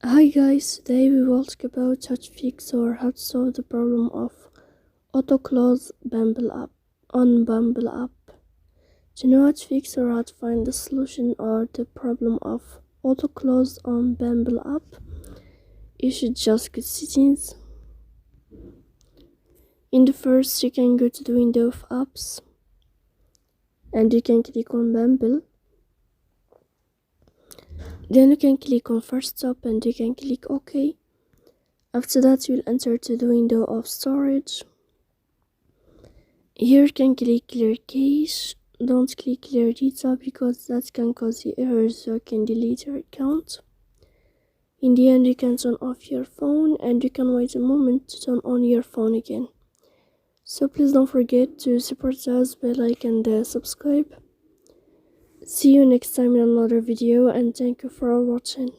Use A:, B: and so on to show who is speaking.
A: Hi guys, today we will talk about how to fix or how to solve the problem of auto close Bumble app on Bumble app. To know how to fix or how to find the solution or the problem of auto close on Bumble app, you should just go to settings. In the first, you can go to the window of apps and you can click on Bumble. Then you can click on first stop and you can click OK. After that, you'll enter to the window of storage. Here you can click clear cache. Don't click clear data because that can cause you errors, so you can delete your account. In the end, you can turn off your phone and you can wait a moment to turn on your phone again. So please don't forget to support us by like and subscribe. See you next time in another video and thank you for watching.